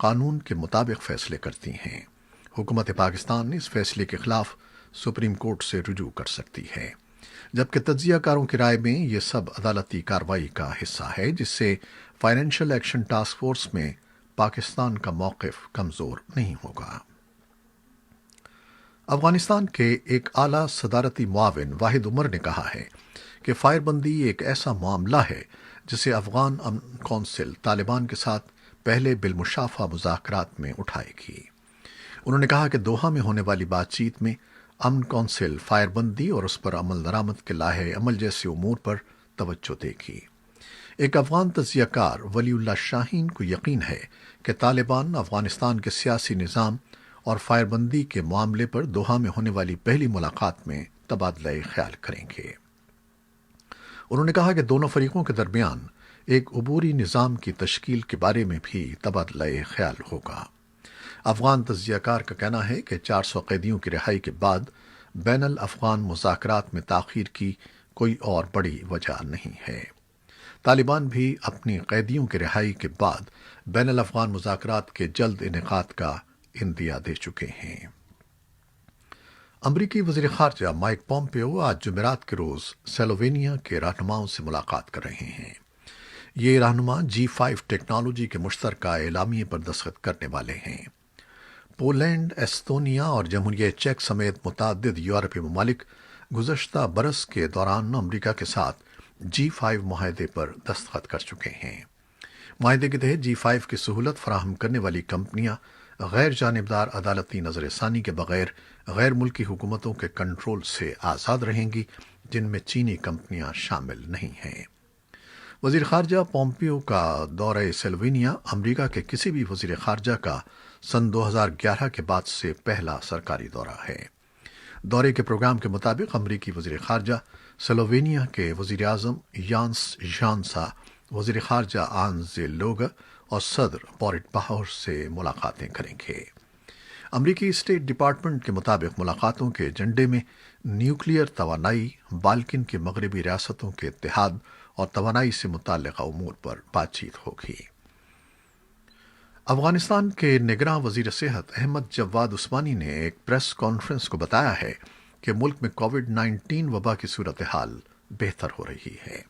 قانون کے مطابق فیصلے کرتی ہیں۔ حکومت پاکستان اس فیصلے کے خلاف سپریم کورٹ سے رجوع کر سکتی ہے، جبکہ تجزیہ کاروں کی رائے میں یہ سب عدالتی کارروائی کا حصہ ہے، جس سے فائنینشیل ایکشن ٹاسک فورس میں پاکستان کا موقف کمزور نہیں ہوگا۔ افغانستان کے ایک اعلیٰ صدارتی معاون واحد عمر نے کہا ہے کہ فائر بندی ایک ایسا معاملہ ہے جسے افغان امن کونسل طالبان کے ساتھ پہلے بالمشافہہ مذاکرات میں اٹھائے گی۔ انہوں نے کہا کہ دوحہ میں ہونے والی بات چیت میں امن کونسل فائر بندی اور اس پر عمل درآمد کے لائحہ عمل جیسے امور پر توجہ دے گی۔ ایک افغان تجزیہ کار ولی اللہ شاہین کو یقین ہے کہ طالبان افغانستان کے سیاسی نظام اور فائر بندی کے معاملے پر دوحہ میں ہونے والی پہلی ملاقات میں تبادلہ خیال کریں گے۔ انہوں نے کہا کہ دونوں فریقوں کے درمیان ایک عبوری نظام کی تشکیل کے بارے میں بھی تبادلہ خیال ہوگا۔ افغان تجزیہ کار کا کہنا ہے کہ 400 قیدیوں کی رہائی کے بعد بین الافغان مذاکرات میں تاخیر کی کوئی اور بڑی وجہ نہیں ہے۔ طالبان بھی اپنی قیدیوں کی رہائی کے بعد بین الافغان مذاکرات کے جلد انعقاد کا عندیہ دے چکے ہیں۔ امریکی وزیر خارجہ مائک پومپیو آج جمعرات کے روز سلووینیا کے رہنماؤں سے ملاقات کر رہے ہیں۔ یہ رہنما G5 ٹیکنالوجی کے مشترکہ اعلامیے پر دستخط کرنے والے ہیں۔ پولینڈ، ایستونیا اور جمہوریہ چیک سمیت متعدد یورپی ممالک گزشتہ برس کے دوران امریکہ کے ساتھ G5 معاہدے پر دستخط کر چکے ہیں۔ معاہدے کے تحت G5 کی سہولت فراہم کرنے والی کمپنیاں غیر جانبدار عدالتی نظر ثانی کے بغیر غیر ملکی حکومتوں کے کنٹرول سے آزاد رہیں گی، جن میں چینی کمپنیاں شامل نہیں ہیں۔ وزیر خارجہ پومپیو کا دورہ سلووینیا امریکہ کے کسی بھی وزیر خارجہ کا سن 2011 کے بعد سے پہلا سرکاری دورہ ہے۔ دورے کے پروگرام کے مطابق امریکی وزیر خارجہ سلووینیا کے وزیر اعظم یانس ژانسا، وزیر خارجہ آنز لوگا اور صدر بورٹ پاہر سے ملاقاتیں کریں گے۔ امریکی اسٹیٹ ڈپارٹمنٹ کے مطابق ملاقاتوں کے ایجنڈے میں نیوکلیئر توانائی، بالکن کی مغربی ریاستوں کے اتحاد اور توانائی سے متعلقہ امور پر بات چیت ہوگی۔ افغانستان کے نگراں وزیر صحت احمد جواد عثمانی نے ایک پریس کانفرنس کو بتایا ہے کہ ملک میں کووڈ-19 وبا کی صورتحال بہتر ہو رہی ہے۔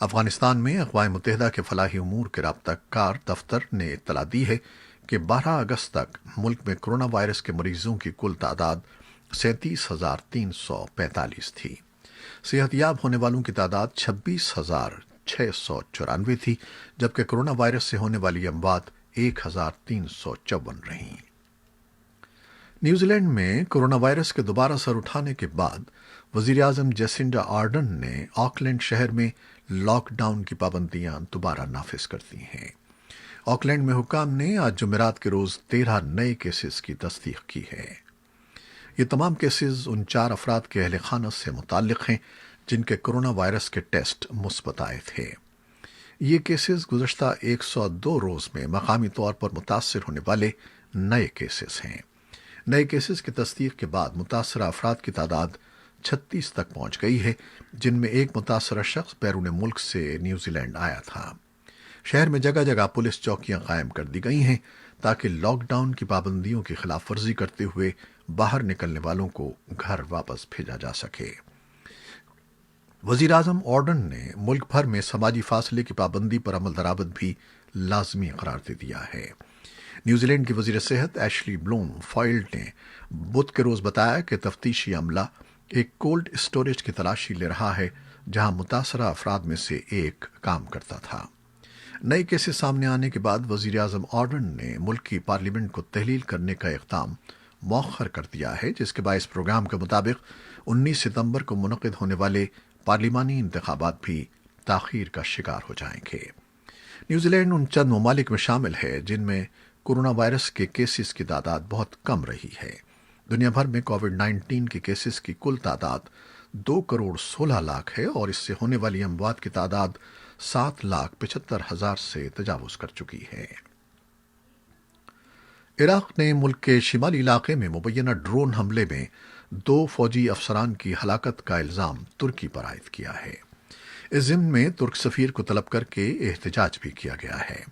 افغانستان میں اقوام متحدہ کے فلاحی امور کے رابطہ کار دفتر نے اطلاع دی ہے کہ 12 اگست تک ملک میں کرونا وائرس کے مریضوں کی کل تعداد 37,345 تھی۔ صحت یاب ہونے والوں کی تعداد 26,694 تھی، جبکہ کرونا وائرس سے ہونے والی اموات 1,354 رہیں۔ نیوزی لینڈ میں کرونا وائرس کے دوبارہ سر اٹھانے کے بعد وزیر اعظم جیسنڈا آرڈن نے آکلینڈ شہر میں لاک ڈاؤن کی پابندیاں دوبارہ نافذ کر دی ہیں۔ آکلینڈ میں حکام نے آج جمعرات کے روز 13 نئے کیسز کی تصدیق کی ہے۔ یہ تمام کیسز ان 4 افراد کے اہل خانہ سے متعلق ہیں جن کے کرونا وائرس کے ٹیسٹ مثبت آئے تھے۔ یہ کیسز گزشتہ 102 روز میں مقامی طور پر متاثر ہونے والے نئے کیسز ہیں۔ نئے کیسز کی تصدیق کے بعد متاثرہ افراد کی تعداد 36 تک پہنچ گئی ہے، جن میں ایک متاثرہ شخص بیرون ملک سے نیوزی لینڈ آیا تھا۔ شہر میں جگہ جگہ پولیس چوکیاں قائم کر دی گئی ہیں تاکہ لاک ڈاؤن کی پابندیوں کی خلاف ورزی کرتے ہوئے باہر نکلنے والوں کو گھر واپس بھیجا جا سکے۔ وزیر اعظم آرڈن نے ملک بھر میں سماجی فاصلے کی پابندی پر عمل درآمد بھی لازمی قرار دے دیا ہے۔ نیوزی لینڈ کی وزیر صحت ایشلی بلوم فائلڈ نے بدھ کے روز بتایا کہ تفتیشی عملہ ایک کولڈ اسٹوریج کی تلاشی لے رہا ہے جہاں متاثرہ افراد میں سے ایک کام کرتا تھا۔ نئے کیسز سامنے آنے کے بعد وزیر اعظم آرڈن نے ملک کی پارلیمنٹ کو تحلیل کرنے کا اقدام مؤخر کر دیا ہے، جس کے باعث پروگرام کے مطابق 19 ستمبر کو منعقد ہونے والے پارلیمانی انتخابات بھی تاخیر کا شکار ہو جائیں گے۔ نیوزی لینڈ ان چند ممالک میں شامل ہے جن میں کورونا وائرس کے کیسز کی تعداد بہت کم رہی ہے۔ دنیا بھر میں کووڈ-19 کے کیسز کی کل تعداد 2,16,00,000 ہے اور اس سے ہونے والی اموات کی تعداد 7,75,000 سے تجاوز کر چکی ہے۔ عراق نے ملک کے شمالی علاقے میں مبینہ ڈرون حملے میں 2 فوجی افسران کی ہلاکت کا الزام ترکی پر عائد کیا ہے۔ اس ضمن میں ترک سفیر کو طلب کر کے احتجاج بھی کیا گیا ہے۔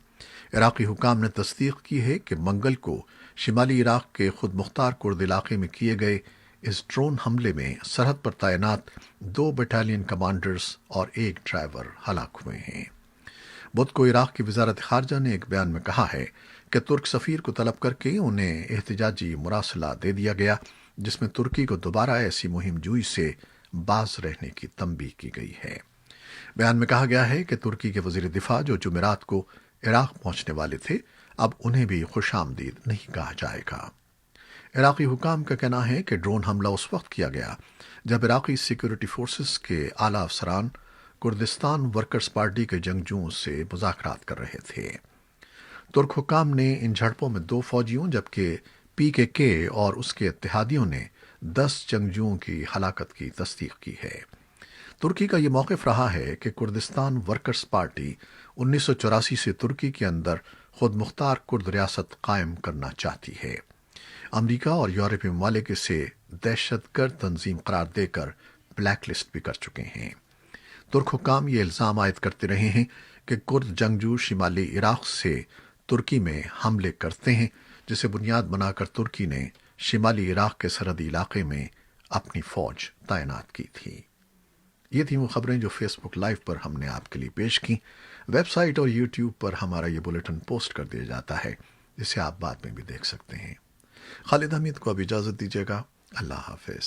عراقی حکام نے تصدیق کی ہے کہ منگل کو شمالی عراق کے خود مختار کرد علاقے میں کیے گئے اس ڈرون حملے میں سرحد پر تعینات 2 بٹالین کمانڈرز اور 1 ڈرائیور ہلاک ہوئے ہیں۔ بدھ کو عراق کی وزارت خارجہ نے ایک بیان میں کہا ہے کہ ترک سفیر کو طلب کر کے انہیں احتجاجی مراسلہ دے دیا گیا، جس میں ترکی کو دوبارہ ایسی مہم جوئی سے باز رہنے کی تنبیہ کی گئی ہے۔ بیان میں کہا گیا ہے کہ ترکی کے وزیر دفاع جو جمعرات کو عراق پہنچنے والے تھے، اب انہیں بھی خوش آمدید نہیں کہا جائے گا۔ عراقی حکام کا کہنا ہے کہ ڈرون حملہ اس وقت کیا گیا جب عراقی سیکورٹی فورسز کے اعلیٰ افسران کردستان ورکرز پارٹی کے جنگجوؤں سے مذاکرات کر رہے تھے۔ ترک حکام نے ان جھڑپوں میں 2 فوجیوں جبکہ PKK اور اس کے اتحادیوں نے 10 جنگجوؤں کی ہلاکت کی تصدیق کی ہے۔ ترکی کا یہ موقف رہا ہے کہ کردستان ورکرز پارٹی 1984 سے ترکی کے اندر خود مختار کرد ریاست قائم کرنا چاہتی ہے۔ امریکہ اور یورپی ممالک اسے دہشت گرد تنظیم قرار دے کر بلیک لسٹ بھی کر چکے ہیں۔ ترک حکام یہ الزام عائد کرتے رہے ہیں کہ کرد جنگجو شمالی عراق سے ترکی میں حملے کرتے ہیں، جسے بنیاد بنا کر ترکی نے شمالی عراق کے سرحدی علاقے میں اپنی فوج تعینات کی تھی۔ یہ تھیں وہ خبریں جو فیس بک لائیو پر ہم نے آپ کے لیے پیش کی۔ ویب سائٹ اور یوٹیوب پر ہمارا یہ بلیٹن پوسٹ کر دیا جاتا ہے، جسے آپ بعد میں بھی دیکھ سکتے ہیں۔ خالد حمید کو اب اجازت دیجیے گا۔ اللہ حافظ۔